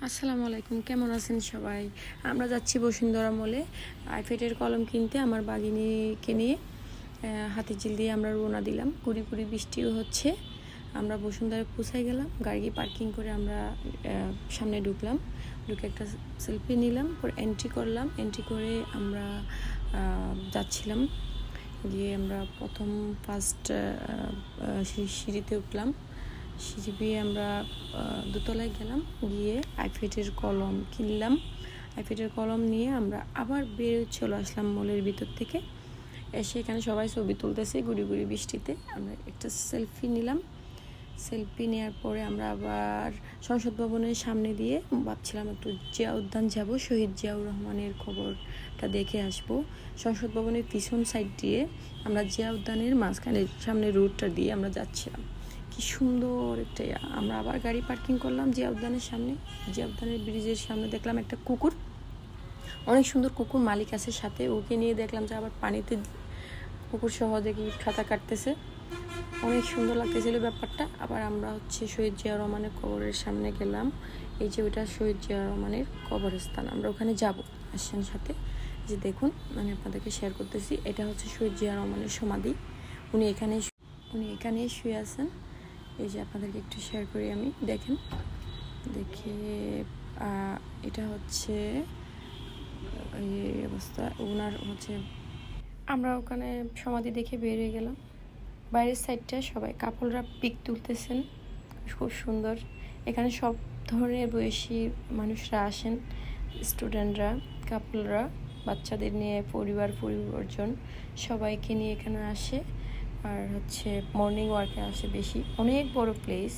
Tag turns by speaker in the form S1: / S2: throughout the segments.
S1: আসসালামু আলাইকুম, কেমন আছেন সবাই? আমরা যাচ্ছি বসুন্ধরা মলে আইফেটের কলম কিনতে। আমার বাগিনীকে নিয়ে হাতিঝিল দিয়ে আমরা রওনা দিলাম। গুড়ি গুড়ি বৃষ্টিও হচ্ছে। আমরা বসুন্ধরায় পৌঁছাই গেলাম। গাড়ি পার্কিং করে আমরা সামনে ঢুকলাম। ঢুকে একটা সেলফি নিলাম, পরে এন্ট্রি করলাম। এন্ট্রি করে আমরা যাচ্ছিলাম। গিয়ে আমরা ফার্স্ট সিঁড়িতে উঠলাম। সিঁড়ি পেয়ে আমরা দোতলায় গেলাম। গিয়ে আইফেটের কলম কিনলাম। আইফেটের কলম নিয়ে আমরা আবার বের চলে আসলাম মলের ভিতর থেকে। এসে এখানে সবাই ছবি তুলতেছে গুড়ি গুড়ি বৃষ্টিতে। আমরা একটা সেলফি নিলাম। সেলফি নেওয়ার পরে আমরা আবার সংসদ ভবনের সামনে দিয়ে ভাবছিলাম একটু জিয়া উদ্যান যাব, শহীদ জিয়াউর রহমানের খবরটা দেখে আসবো। সংসদ ভবনের পিছন সাইড দিয়ে আমরা জিয়া উদ্যানের মাঝখানে সামনে রুটটা দিয়ে আমরা যাচ্ছিলাম। কি সুন্দর একটা আমরা আবার গাড়ি পার্কিং করলাম জিয়া উদ্যানের সামনে। জিয়া উদ্যানের ব্রিজের সামনে দেখলাম একটা কুকুর, অনেক সুন্দর কুকুর, মালিক আছে সাথে। ওকে নিয়ে দেখলাম যে আবার পানিতে কুকুর সহ দেখি খাতা কাটতেছে, অনেক সুন্দর লাগতেছিল ব্যাপারটা। আবার আমরা শহীদ জিয়াউর রহমানের কবরের সামনে গেলাম। এই যে ওইটা শহীদ জিয়াউর রহমানের কবরস্থান, আমরা ওখানে যাব। আসছেন সাথে, যে দেখুন আমি আপনাদেরকে শেয়ার করতেছি। এটা হচ্ছে শহীদ জিয়াউর রহমানের সমাধি। উনি এখানেই শুয়ে আছেন। এই যে আপনাদেরকে একটু শেয়ার করি আমি, দেখেন। দেখে এটা হচ্ছে এই অবস্থা ওনার আমরা ওখানে সমাধি দেখে বের হয়ে গেলাম। বাইরের সাইডটা সবাই কাপড়রা পিক তুলতেছেন, খুব সুন্দর। এখানে সব ধরনের বয়সী মানুষরা আসেন, স্টুডেন্টরা, কাপলরা, বাচ্চাদের নিয়ে পরিবারজন সবাইকে নিয়ে এখানে আসে। আর মর্নিং ওয়ার্কে আসে বেশি। অনেক বড় প্লেস।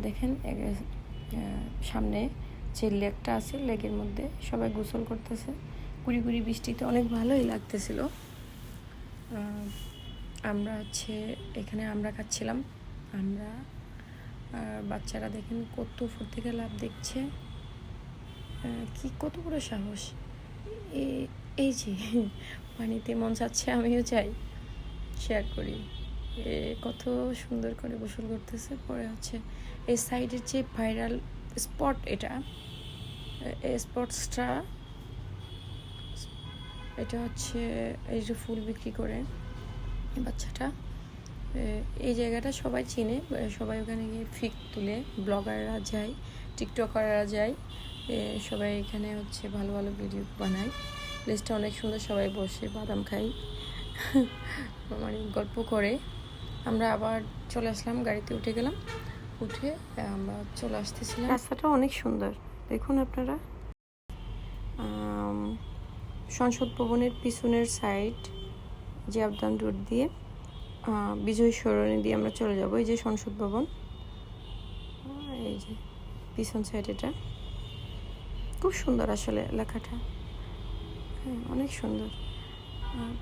S1: দেখেন সামনে যে লেকটা আছে, লেকের মধ্যে সবাই গোসল করতেছে গুড়ি গুড়ি বৃষ্টিতে। অনেক ভালোই লাগতেছিল। আমরা এখানে আমরা খাচ্ছিলাম। আমরা বাচ্চারা দেখেন কত উপর থেকে লাভ দেখছে, কত বড় সাহস। এই যে পানিতে মন চাচ্ছে, আমিও চাই, শেয়ার করি। কত সুন্দর করে গোসল করতেছে। পরে এই সাইডের যে ভাইরাল স্পট, এই স্পটসটা, এটা এই যে ফুল বিক্রি করে বাচ্চাটা। এই জায়গাটা সবাই চিনে, সবাই ওখানে গিয়ে ফিক তুলে। ব্লগাররা যায়, টিকটকাররা যায়, সবাই এখানে ভালো ভালো ভিডিও বানায়। প্লেসটা অনেক সুন্দর, সবাই বসে বাদাম খাই, গল্প করে। আমরা আবার চলে আসলাম, গাড়িতে উঠে গেলাম। উঠে আমরা চলে আসতেছিলাম। রাস্তাটা অনেক সুন্দর, দেখুন আপনারা। সংসদ ভবনের পিছনের সাইড জিয়া উদ্যান রোড দিয়ে বিজয় সরণি দিয়ে আমরা চলে যাব। এই যে সংসদ ভবন, এই যে পিছন সাইড, এটা খুব সুন্দর আসলে এলাকাটা। অনেক সুন্দর।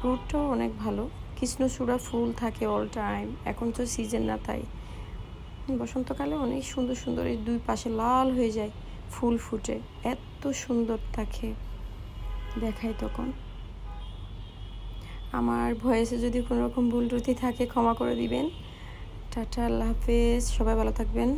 S1: রোডটাও অনেক ভালো। কৃষ্ণচূড়া ফুল থাকে অল টাইম। এখন তো সিজন না, তাই বসন্তকালে অনেক সুন্দর সুন্দর এই দুই পাশে লাল হয়ে যায়, ফুল ফুটে, এত সুন্দর থাকে, দেখাই তখন। আমার ভয়েসে যদি কোনো রকম ভুল ত্রুটি থাকে ক্ষমা করে দিবেন। টাটা, আল্লাহ হাফেজ, সবাই ভালো থাকবেন।